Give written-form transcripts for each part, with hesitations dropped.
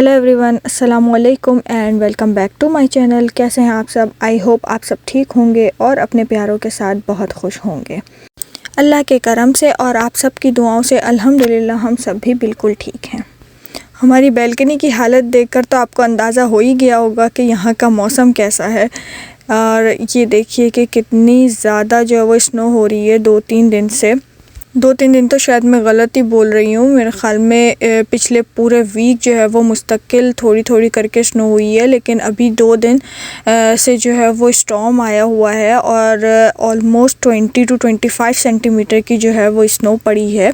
Hello everyone, अस्सलाम वालेकुम and welcome back to my channel. कैसे हैं आप सब? आई होप आप सब ठीक होंगे और अपने प्यारों के साथ बहुत खुश होंगे। अल्लाह के करम से और आप सब की दुआओं से अल्हम्दुलिल्लाह हम सब भी बिल्कुल ठीक हैं। हमारी बैल्कनी की हालत देखकर तो आपको अंदाज़ा हो ही गया होगा कि यहाँ का मौसम कैसा है। और ये देखिए कि कितनी ज़्यादा जो है वो स्नो हो रही है 2-3 दिन से। 2-3 दिन तो शायद मैं गलत ही बोल रही हूँ। मेरे ख़्याल में पिछले पूरे वीक जो है वो मुस्तकिल थोड़ी थोड़ी करके स्नो हुई है, लेकिन अभी 2 दिन से जो है वो स्टॉर्म आया हुआ है और ऑलमोस्ट 20 to 25 सेंटीमीटर की जो है वो स्नो पड़ी है।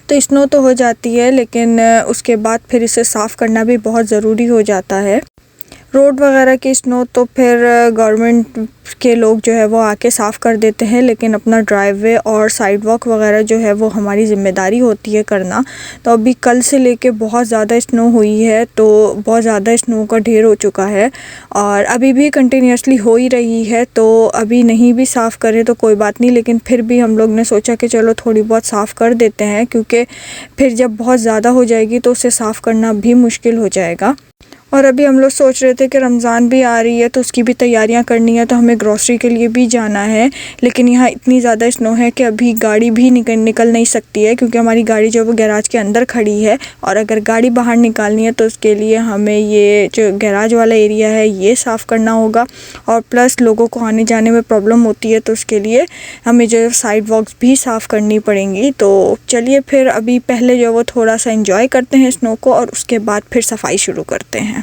तो स्नो तो हो जाती है, लेकिन उसके बाद फिर इसे साफ़ करना भी बहुत ज़रूरी हो जाता है। रोड वगैरह की स्नो तो फिर गवर्नमेंट के लोग जो है वो आके साफ़ कर देते हैं, लेकिन अपना ड्राइववे और साइड वॉक वगैरह जो है वो हमारी ज़िम्मेदारी होती है करना। तो अभी कल से लेके बहुत ज़्यादा स्नो हुई है, तो बहुत ज़्यादा स्नो का ढेर हो चुका है और अभी भी कंटिन्यूसली हो ही रही है। तो अभी नहीं भी साफ़ करें तो कोई बात नहीं, लेकिन फिर भी हम लोग ने सोचा कि चलो थोड़ी बहुत साफ़ कर देते हैं, क्योंकि फिर जब बहुत ज़्यादा हो जाएगी तो उसे साफ़ करना भी मुश्किल हो जाएगा। और अभी हम लोग सोच रहे थे कि रमज़ान भी आ रही है तो उसकी भी तैयारियां करनी है, तो हमें ग्रॉसरी के लिए भी जाना है। लेकिन यहाँ इतनी ज़्यादा स्नो है कि अभी गाड़ी भी निकल नहीं सकती है, क्योंकि हमारी गाड़ी जो वो गैराज के अंदर खड़ी है और अगर गाड़ी बाहर निकालनी है तो उसके लिए हमें ये जो गैराज वाला एरिया है ये साफ़ करना होगा और प्लस लोगों को आने जाने में प्रॉब्लम होती है, तो उसके लिए हमें जो साइड वॉक्स भी साफ़ करनी पड़ेंगी। तो चलिए फिर अभी पहले जो वो थोड़ा सा इंजॉय करते हैं स्नो को और उसके बाद फिर सफाई शुरू करते हैं।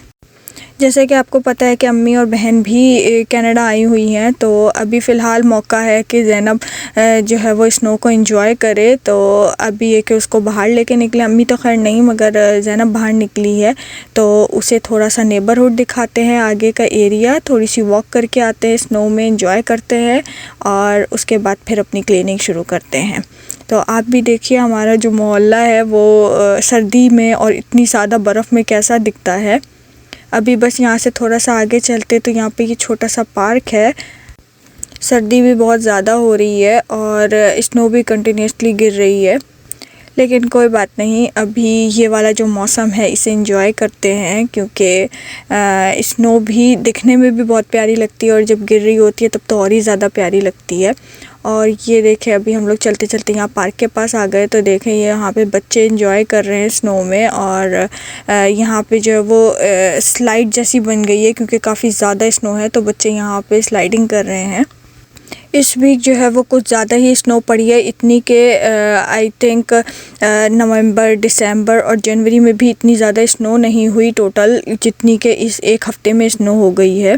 जैसे कि आपको पता है कि अम्मी और बहन भी कनाडा आई हुई हैं, तो अभी फ़िलहाल मौका है कि ज़ैनब जो है वो स्नो को एंजॉय करे। तो अभी ये कि उसको बाहर लेके निकले, अम्मी तो खैर नहीं मगर ज़ैनब बाहर निकली है, तो उसे थोड़ा सा नेबरहुड दिखाते हैं, आगे का एरिया थोड़ी सी वॉक करके आते हैं, स्नो में एंजॉय करते हैं और उसके बाद फिर अपनी क्लीनिंग शुरू करते हैं। तो आप भी देखिए हमारा जो मोहल्ला है वो सर्दी में और इतनी ज़्यादा बर्फ़ में कैसा दिखता है। अभी बस यहाँ से थोड़ा सा आगे चलते तो यहाँ पे ये छोटा सा पार्क है। सर्दी भी बहुत ज़्यादा हो रही है और स्नो भी कंटिन्यूसली गिर रही है, लेकिन कोई बात नहीं, अभी ये वाला जो मौसम है इसे एंजॉय करते हैं, क्योंकि स्नो भी दिखने में भी बहुत प्यारी लगती है और जब गिर रही होती है तब तो और ही ज़्यादा प्यारी लगती है। और ये देखें अभी हम लोग चलते चलते यहाँ पार्क के पास आ गए, तो देखें ये यहाँ पे बच्चे एंजॉय कर रहे हैं स्नो में और यहाँ पे जो है वो स्लाइड जैसी बन गई है, क्योंकि काफ़ी ज़्यादा स्नो है तो बच्चे यहाँ पे स्लाइडिंग कर रहे हैं। इस वीक जो है वो कुछ ज़्यादा ही स्नो पड़ी है, इतनी के आई थिंक नवंबर, दिसंबर और जनवरी में भी इतनी ज़्यादा स्नो नहीं हुई टोटल, जितनी के इस एक हफ़्ते में स्नो हो गई है।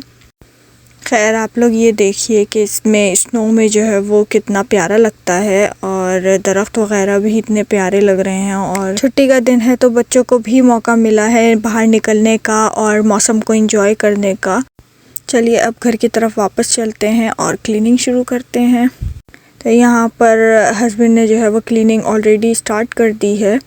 खैर आप लोग ये देखिए कि इसमें स्नो में जो है वो कितना प्यारा लगता है और दरख्त वगैरह भी इतने प्यारे लग रहे हैं। और छुट्टी का दिन है तो बच्चों को भी मौका मिला है बाहर निकलने का और मौसम को एंजॉय करने का। चलिए अब घर की तरफ वापस चलते हैं और क्लीनिंग शुरू करते हैं। तो यहाँ पर हस्बैंड ने जो है वो क्लीनिंग ऑलरेडी स्टार्ट कर दी है।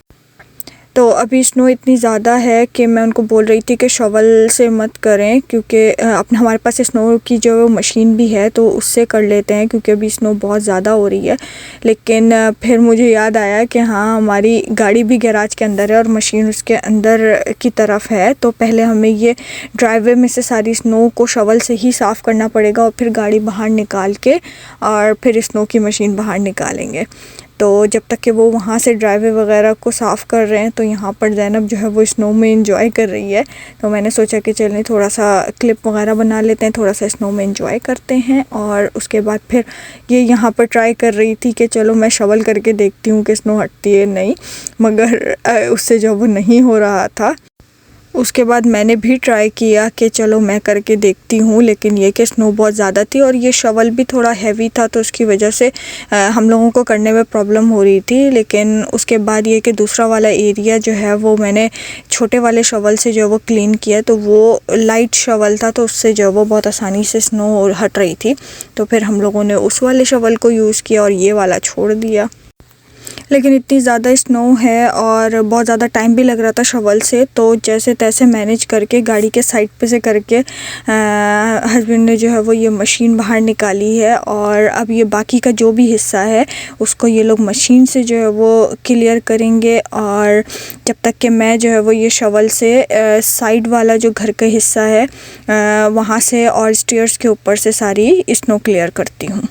तो अभी स्नो इतनी ज़्यादा है कि मैं उनको बोल रही थी कि शॉवल से मत करें, क्योंकि अपने हमारे पास स्नो की जो मशीन भी है तो उससे कर लेते हैं, क्योंकि अभी स्नो बहुत ज़्यादा हो रही है। लेकिन फिर मुझे याद आया कि हाँ हमारी गाड़ी भी गैराज के अंदर है और मशीन उसके अंदर की तरफ है, तो पहले हमें ये ड्राइववे में से सारी स्नो को शॉवल से ही साफ़ करना पड़ेगा और फिर गाड़ी बाहर निकाल के और फिर स्नो की मशीन बाहर निकालेंगे। तो जब तक कि वो वहाँ से ड्राइववे वगैरह को साफ़ कर रहे हैं तो यहाँ पर ज़ैनब जो है वो स्नो में एंजॉय कर रही है। तो मैंने सोचा कि चलें थोड़ा सा क्लिप वगैरह बना लेते हैं, थोड़ा सा स्नो में एंजॉय करते हैं। और उसके बाद फिर ये यहाँ पर ट्राई कर रही थी कि चलो मैं शवल करके देखती हूँ कि स्नो हटती है नहीं, मगर उससे जो वो नहीं हो रहा था। उसके बाद मैंने भी ट्राई किया कि चलो मैं करके देखती हूँ, लेकिन ये कि स्नो बहुत ज़्यादा थी और ये शवल भी थोड़ा हैवी था, तो उसकी वजह से हम लोगों को करने में प्रॉब्लम हो रही थी। लेकिन उसके बाद ये कि दूसरा वाला एरिया जो है वो मैंने छोटे वाले शवल से जो वो क्लीन किया, तो वो लाइट शवल था, तो उससे जो वो बहुत आसानी से स्नो हट रही थी। तो फिर हम लोगों ने उस वाले शवल को यूज़ किया और ये वाला छोड़ दिया। लेकिन इतनी ज़्यादा स्नो है और बहुत ज़्यादा टाइम भी लग रहा था शवल से, तो जैसे तैसे मैनेज करके गाड़ी के साइड पे से करके हस्बैंड ने जो है वो ये मशीन बाहर निकाली है। और अब ये बाकी का जो भी हिस्सा है उसको ये लोग मशीन से जो है वो क्लियर करेंगे। और जब तक कि मैं जो है वो ये शवल से साइड वाला जो घर का हिस्सा है वहाँ से और स्टेयर्स के ऊपर से सारी स्नो क्लियर करती हूँ।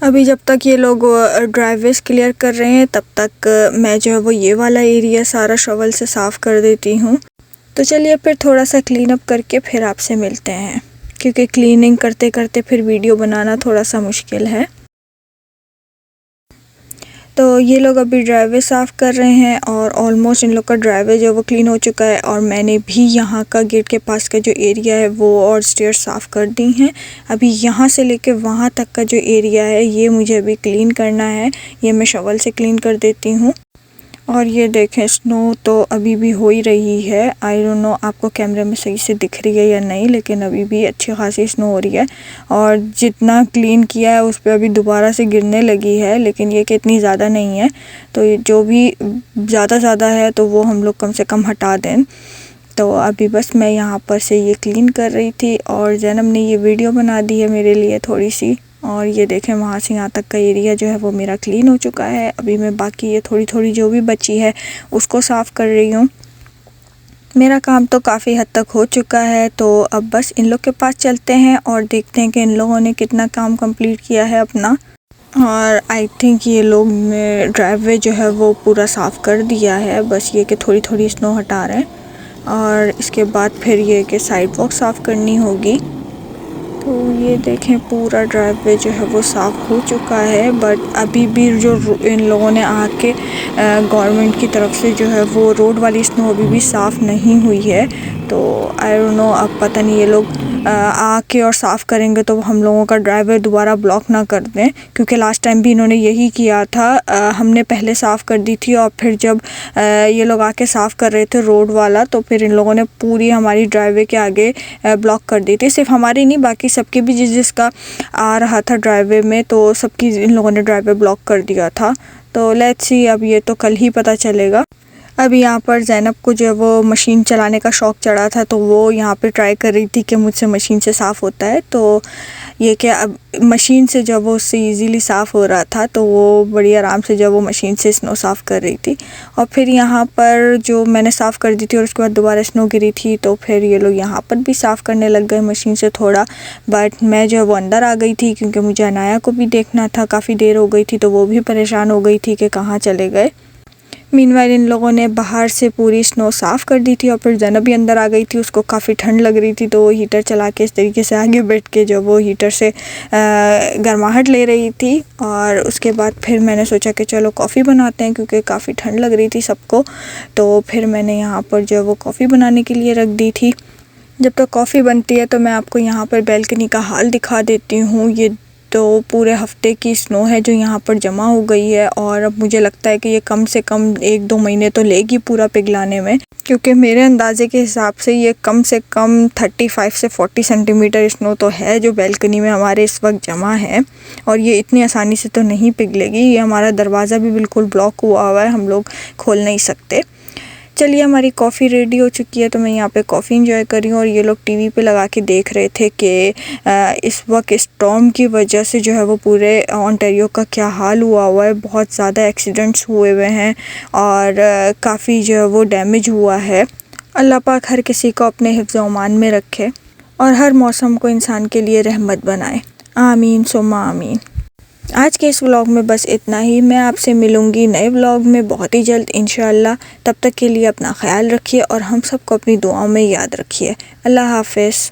अभी जब तक ये लोग ड्राइवेज क्लियर कर रहे हैं तब तक मैं जो है वो ये वाला एरिया सारा शवल से साफ़ कर देती हूँ। तो चलिए फिर थोड़ा सा क्लीन अप करके फिर आपसे मिलते हैं, क्योंकि क्लीनिंग करते करते फिर वीडियो बनाना थोड़ा सा मुश्किल है। तो ये लोग अभी ड्राइवे साफ़ कर रहे हैं और ऑलमोस्ट इन लोग का ड्राइवे जो वो क्लीन हो चुका है। और मैंने भी यहाँ का गेट के पास का जो एरिया है वो और स्टेयर्स साफ़ कर दी हैं। अभी यहाँ से लेके वहाँ तक का जो एरिया है ये मुझे अभी क्लीन करना है, ये मैं शवल से क्लीन कर देती हूँ। और ये देखें स्नो तो अभी भी हो ही रही है। आई डोंट नो आपको कैमरे में सही से दिख रही है या नहीं, लेकिन अभी भी अच्छी खासी स्नो हो रही है। और जितना क्लीन किया है उस पर अभी दोबारा से गिरने लगी है, लेकिन ये कि इतनी ज़्यादा नहीं है। तो ये जो भी ज़्यादा है तो वो हम लोग कम से कम हटा दें। तो अभी बस मैं यहाँ पर से ये क्लीन कर रही थी और ज़ैनब ने ये वीडियो बना दी है मेरे लिए थोड़ी सी। और ये देखें वहाँ से यहाँ तक का एरिया जो है वो मेरा क्लीन हो चुका है। अभी मैं बाकी ये थोड़ी जो भी बची है उसको साफ़ कर रही हूँ। मेरा काम तो काफ़ी हद तक हो चुका है, तो अब बस इन लोग के पास चलते हैं और देखते हैं कि इन लोगों ने कितना काम कंप्लीट किया है अपना। और आई थिंक ये लोग ने ड्राइववे जो है वो पूरा साफ़ कर दिया है, बस ये कि थोड़ी स्नो हटा रहे हैं। और इसके बाद फिर ये कि साइड वॉक साफ़ करनी होगी। तो ये देखें पूरा ड्राइववे जो है वो साफ़ हो चुका है, बट अभी भी जो इन लोगों ने आके गवर्नमेंट की तरफ से जो है वो रोड वाली स्नो अभी भी साफ़ नहीं हुई है। तो आई डोंट नो, अब पता नहीं ये लोग आके और साफ़ करेंगे तो हम लोगों का ड्राइववे दोबारा ब्लॉक ना कर दें, क्योंकि लास्ट टाइम भी इन्होंने यही किया था। हमने पहले साफ़ कर दी थी और फिर जब ये लोग आके साफ़ कर रहे थे रोड वाला तो फिर इन लोगों ने पूरी हमारी ड्राइववे के आगे ब्लॉक कर दी थी। सिर्फ हमारी नहीं, बाकी सबकी भी जिसका आ रहा था ड्राइववे में, तो सबकी इन लोगों ने ड्राइववे ब्लॉक कर दिया था। तो लेट्स सी, अब ये तो कल ही पता चलेगा। अभी यहाँ पर ज़ैनब को जो है वो मशीन चलाने का शौक़ चढ़ा था, तो वो यहाँ पे ट्राई कर रही थी कि मुझसे मशीन से साफ़ होता है। तो ये क्या, अब मशीन से जब वो उससे इजीली साफ़ हो रहा था तो वो बड़ी आराम से जब वो मशीन से स्नो साफ़ कर रही थी। और फिर यहाँ पर जो मैंने साफ़ कर दी थी और उसके बाद दोबारा स्नो गिरी थी, तो फिर ये लोग यहाँ पर भी साफ़ करने लग गए मशीन से थोड़ा। बट मैं जो है वो अंदर आ गई थी, क्योंकि मुझे अनाया को भी देखना था, काफ़ी देर हो गई थी, तो वो भी परेशान हो गई थी कि कहाँ चले गए। मीनवाइल इन लोगों ने बाहर से पूरी स्नो साफ़ कर दी थी और फिर ज़ैनब भी अंदर आ गई थी, उसको काफ़ी ठंड लग रही थी, तो वो हीटर चला के इस तरीके से आगे बैठ के जो वो हीटर से गर्माहट ले रही थी। और उसके बाद फिर मैंने सोचा कि चलो कॉफ़ी बनाते हैं, क्योंकि काफ़ी ठंड लग रही थी सबको। तो फिर मैंने यहाँ पर जो वो कॉफ़ी बनाने के लिए रख दी थी। जब तक कॉफ़ी बनती है तो मैं आपको यहाँ पर बैल्कनी का हाल दिखा देती हूँ। ये तो पूरे हफ्ते की स्नो है जो यहाँ पर जमा हो गई है, और अब मुझे लगता है कि ये कम से कम 1-2 महीने तो लेगी पूरा पिघलाने में, क्योंकि मेरे अंदाजे के हिसाब से ये कम से कम 35 से 40 सेंटीमीटर स्नो तो है जो बैल्कनी में हमारे इस वक्त जमा है। और ये इतनी आसानी से तो नहीं पिघलेगी। ये हमारा दरवाज़ा भी बिल्कुल ब्लॉक हुआ है, हम लोग खोल नहीं सकते। चलिए, हमारी कॉफ़ी रेडी हो चुकी है, तो मैं यहाँ पे कॉफ़ी इंजॉय कर रही हूँ। और ये लोग टीवी पे लगा के देख रहे थे कि इस वक्त स्टॉर्म की वजह से जो है वो पूरे ओंटारियो का क्या हाल हुआ है। बहुत ज़्यादा एक्सीडेंट्स हुए हैं और काफ़ी जो है वो डैमेज हुआ है। अल्लाह पाक हर किसी को अपने हिफ्ज़ अमान में रखे और हर मौसम को इंसान के लिए रहमत बनाए। आमीन सुम्मा आमीन। आज के इस व्लॉग में बस इतना ही। मैं आपसे मिलूँगी नए व्लॉग में बहुत ही जल्द इंशाअल्लाह। तब तक के लिए अपना ख्याल रखिए और हम सबको अपनी दुआओं में याद रखिए। अल्लाह हाफ़िज़।